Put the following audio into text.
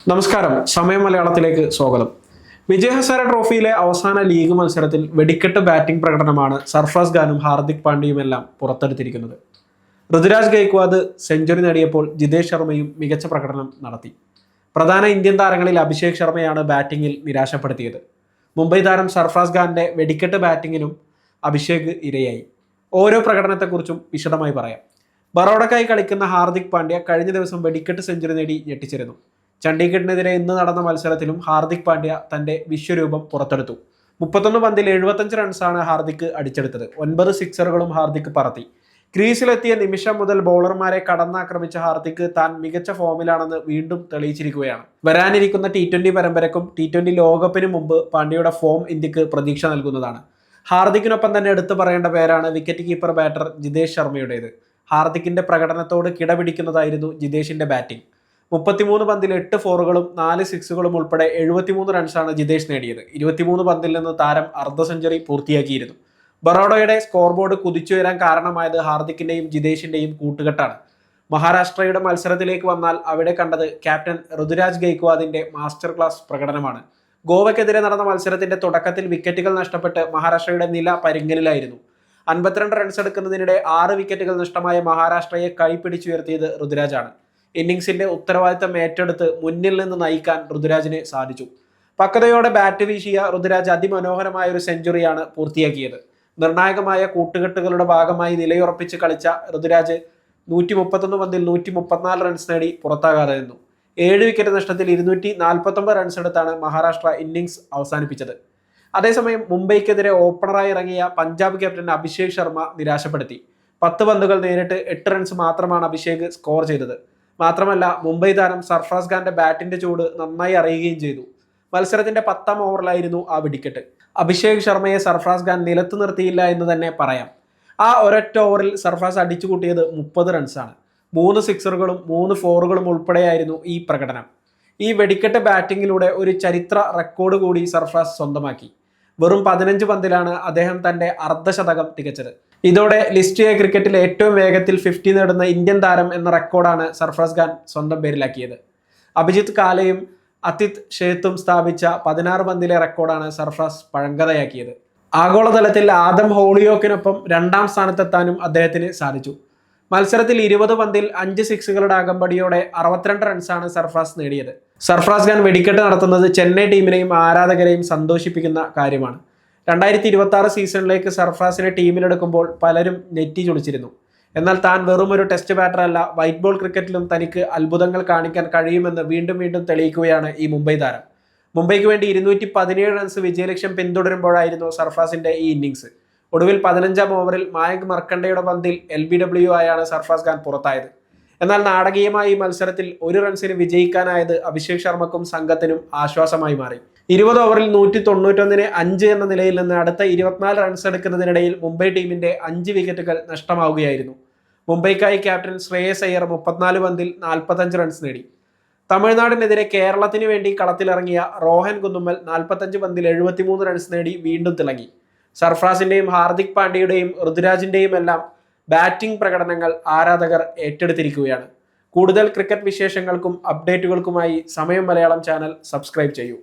നമസ്കാരം, സമയം മലയാളത്തിലേക്ക് സ്വാഗതം. വിജയ് ഹസാരെ ട്രോഫിയിലെ അവസാന ലീഗ് മത്സരത്തിൽ വെടിക്കെട്ട് ബാറ്റിംഗ് പ്രകടനമാണ് സർഫ്രാസ് ഖാനും ഹാർദിക് പാണ്ഡ്യയുമെല്ലാം പുറത്തെടുത്തിരിക്കുന്നത്. ഋതുരാജ് ഗെയ്ക്വാദ് സെഞ്ചുറി നേടിയപ്പോൾ ജിതേഷ് ശർമ്മയും മികച്ച പ്രകടനം നടത്തി. പ്രധാന ഇന്ത്യൻ താരങ്ങളിൽ അഭിഷേക് ശർമ്മയാണ് ബാറ്റിംഗിൽ നിരാശപ്പെടുത്തിയത്. മുംബൈ താരം സർഫ്രാസ് ഖാന്റെ വെടിക്കെട്ട് ബാറ്റിങ്ങിനും അഭിഷേക് ഇരയായി. ഓരോ പ്രകടനത്തെക്കുറിച്ചും വിശദമായി പറയാം. ബറോഡക്കായി കളിക്കുന്ന ഹാർദിക് പാണ്ഡ്യ കഴിഞ്ഞ ദിവസം വെടിക്കെട്ട് സെഞ്ചുറി നേടി ഞെട്ടിച്ചിരുന്നു. ചണ്ഡീഗഡിനെതിരെ ഇന്ന് നടന്ന മത്സരത്തിലും ഹാർദിക് പാണ്ഡ്യ തന്റെ വിശ്വരൂപം പുറത്തെടുത്തു. 31 പന്തിൽ 75 റൺസാണ് ഹാർദിക് അടിച്ചെടുത്തത്. 9 സിക്സറുകളും ഹാർദിക് പറത്തി. ക്രീസിലെത്തിയ നിമിഷം മുതൽ ബൗളർമാരെ കടന്നാക്രമിച്ച ഹാർദിക് താൻ മികച്ച ഫോമിലാണെന്ന് വീണ്ടും തെളിയിച്ചിരിക്കുകയാണ്. വരാനിരിക്കുന്ന T20 പരമ്പരക്കും T20 ലോകകപ്പിനും മുമ്പ് പാണ്ഡ്യയുടെ ഫോം ഇന്ത്യക്ക് പ്രതീക്ഷ നൽകുന്നതാണ്. ഹാർദിക്കിനൊപ്പം തന്നെ എടുത്തു പറയേണ്ട പേരാണ് വിക്കറ്റ് കീപ്പർ ബാറ്റർ ജിതേഷ് ശർമ്മയുടേത്. ഹാർദിക്കിന്റെ പ്രകടനത്തോട് കിടപിടിക്കുന്നതായിരുന്നു ജിതേഷിന്റെ ബാറ്റിംഗ്. 33 പന്തിൽ 8 ഫോറുകളും 4 സിക്സുകളും ഉൾപ്പെടെ 73 റൺസാണ് ജിതേഷ് നേടിയത്. 23 പന്തിൽ നിന്ന് താരം അർദ്ധ സെഞ്ചുറി പൂർത്തിയാക്കിയിരുന്നു. ബറോഡയുടെ സ്കോർ ബോർഡ് കുതിച്ചുയരാൻ കാരണമായത് ഹാർദിക്കിന്റെയും ജിതേഷിന്റെയും കൂട്ടുകെട്ടാണ്. മഹാരാഷ്ട്രയുടെ മത്സരത്തിലേക്ക് വന്നാൽ അവിടെ കണ്ടത് ക്യാപ്റ്റൻ ഋതുരാജ് ഗെയ്ക്വാദിന്റെ മാസ്റ്റർ ക്ലാസ് പ്രകടനമാണ്. ഗോവയ്ക്കെതിരെ നടന്ന മത്സരത്തിന്റെ തുടക്കത്തിൽ വിക്കറ്റുകൾ നഷ്ടപ്പെട്ട് മഹാരാഷ്ട്രയുടെ നില പരിങ്ങലിലായിരുന്നു. 52 റൺസ് എടുക്കുന്നതിനിടെ 6 വിക്കറ്റുകൾ നഷ്ടമായ മഹാരാഷ്ട്രയെ കൈപ്പിടിച്ചുയർത്തിയത് ഋതുരാജാണ്. ഇന്നിംഗ്സിന്റെ ഉത്തരവാദിത്തം ഏറ്റെടുത്ത് മുന്നിൽ നിന്ന് നയിക്കാൻ ഋതുരാജിന് സാധിച്ചു. പക്വതയോടെ ബാറ്റ് വീശിയ ഋതുരാജ് അതിമനോഹരമായ ഒരു സെഞ്ചുറിയാണ് പൂർത്തിയാക്കിയത്. നിർണായകമായ കൂട്ടുകെട്ടുകളുടെ ഭാഗമായി നിലയുറപ്പിച്ച് കളിച്ച ഋതുരാജ് 131 പന്തിൽ 134 റൺസ് നേടി പുറത്താകാതെ നിന്നു. 7 വിക്കറ്റ് നഷ്ടത്തിൽ 249 റൺസ് എടുത്താണ് മഹാരാഷ്ട്ര ഇന്നിംഗ്സ് അവസാനിപ്പിച്ചത്. അതേസമയം മുംബൈക്കെതിരെ ഓപ്പണറായി ഇറങ്ങിയ പഞ്ചാബ് ക്യാപ്റ്റൻ അഭിഷേക് ശർമ്മ നിരാശപ്പെടുത്തി. 10 പന്തുകൾ നേരിട്ട് 8 റൺസ് മാത്രമാണ് അഭിഷേക് സ്കോർ ചെയ്തത്. മാത്രമല്ല, മുംബൈ താരം സർഫ്രാസ് ഖാന്റെ ബാറ്റിന്റെ ചൂട് നന്നായി അറിയുകയും ചെയ്തു. മത്സരത്തിന്റെ 10ാം ഓവറിലായിരുന്നു ആ വെടിക്കെട്ട്. അഭിഷേക് ശർമ്മയെ സർഫ്രാസ് ഖാൻ നിലത്ത് നിർത്തിയില്ല എന്ന് തന്നെ പറയാം. ആ ഒരൊറ്റ ഓവറിൽ സർഫ്രാസ് അടിച്ചുകൂട്ടിയത് 30 റൺസാണ്. 3 സിക്സറുകളും 3 ഫോറുകളും ഉൾപ്പെടെയായിരുന്നു ഈ പ്രകടനം. ഈ വെടിക്കെട്ട് ബാറ്റിങ്ങിലൂടെ ഒരു ചരിത്ര റെക്കോർഡ് കൂടി സർഫ്രാസ് സ്വന്തമാക്കി. വെറും 15 പന്തിലാണ് അദ്ദേഹം തന്റെ അർദ്ധശതകം തികച്ചത്. ഇതോടെ ലിസ്റ്റ് എ ക്രിക്കറ്റിൽ ഏറ്റവും വേഗത്തിൽ 50 നേടുന്ന ഇന്ത്യൻ താരം എന്ന റെക്കോർഡാണ് സർഫ്രാസ് ഖാൻ സ്വന്തം പേരിലാക്കിയത്. അഭിജിത്ത് കാലയും അതിത് ഷേത്തും സ്ഥാപിച്ച 16 പന്തിലെ റെക്കോർഡാണ് സർഫ്രാസ് പഴങ്കഥയാക്കിയത്. ആഗോളതലത്തിൽ ആദം ഹോളിയോക്കിനൊപ്പം 2ാം സ്ഥാനത്തെത്താനും അദ്ദേഹത്തിന് സാധിച്ചു. മത്സരത്തിൽ 20 പന്തിൽ 5 സിക്സുകളുടെ അകമ്പടിയോടെ 62 റൺസാണ് സർഫ്രാസ് നേടിയത്. സർഫ്രാസ് ഖാൻ വെടിക്കെട്ട് നടത്തുന്നത് ചെന്നൈ ടീമിനെയും ആരാധകരെയും സന്തോഷിപ്പിക്കുന്ന കാര്യമാണ്. 2026 സീസണിലേക്ക് സർഫ്രാസിനെ ടീമിലെടുക്കുമ്പോൾ പലരും നെറ്റി ചൊളിച്ചിരുന്നു. എന്നാൽ താൻ വെറും ഒരു ടെസ്റ്റ് ബാറ്റർ അല്ല, വൈറ്റ് ബോൾ ക്രിക്കറ്റിലും തനിക്ക് അത്ഭുതങ്ങൾ കാണിക്കാൻ കഴിയുമെന്ന് വീണ്ടും വീണ്ടും തെളിയിക്കുകയാണ് ഈ മുംബൈ താരം. മുംബൈക്ക് വേണ്ടി 217 റൺസ് വിജയലക്ഷ്യം പിന്തുടരുമ്പോഴായിരുന്നു സർഫ്രാസിന്റെ ഈ ഇന്നിംഗ്സ്. ഒടുവിൽ 15ാം ഓവറിൽ മായങ്ക് മർക്കണ്ടയുടെ പന്തിൽ LBW ആയാണ് സർഫ്രാസ് ഖാൻ പുറത്തായത്. എന്നാൽ നാടകീയമായി ഈ മത്സരത്തിൽ 1 റൺസിന് വിജയിക്കാനായത് അഭിഷേക് ശർമ്മക്കും സംഘത്തിനും ആശ്വാസമായി മാറി. 20 ഓവറിൽ 191-ന് 5 എന്ന നിലയിൽ നിന്ന് അടുത്ത 24 റൺസ് എടുക്കുന്നതിനിടയിൽ മുംബൈ ടീമിന്റെ 5 വിക്കറ്റുകൾ നഷ്ടമാവുകയായിരുന്നു. മുംബൈക്കായി ക്യാപ്റ്റൻ ശ്രേയസ് അയ്യർ 34 പന്തിൽ 45 റൺസ് നേടി. തമിഴ്നാടിനെതിരെ കേരളത്തിന് വേണ്ടി കളത്തിലിറങ്ങിയ റോഹൻ കുന്നുമ്മൽ 45 പന്തിൽ 73 റൺസ് നേടി വീണ്ടും തിളങ്ങി. സർഫ്രാസിന്റെയും ഹാർദിക് പാണ്ഡ്യയുടെയും ഋതുരാജിന്റെയും എല്ലാം ബാറ്റിംഗ് പ്രകടനങ്ങൾ ആരാധകർ ഏറ്റെടുത്തിരിക്കുകയാണ്. കൂടുതൽ ക്രിക്കറ്റ് വിശേഷങ്ങൾക്കും അപ്ഡേറ്റുകൾക്കുമായി സമയം മലയാളം ചാനൽ സബ്സ്ക്രൈബ് ചെയ്യൂ.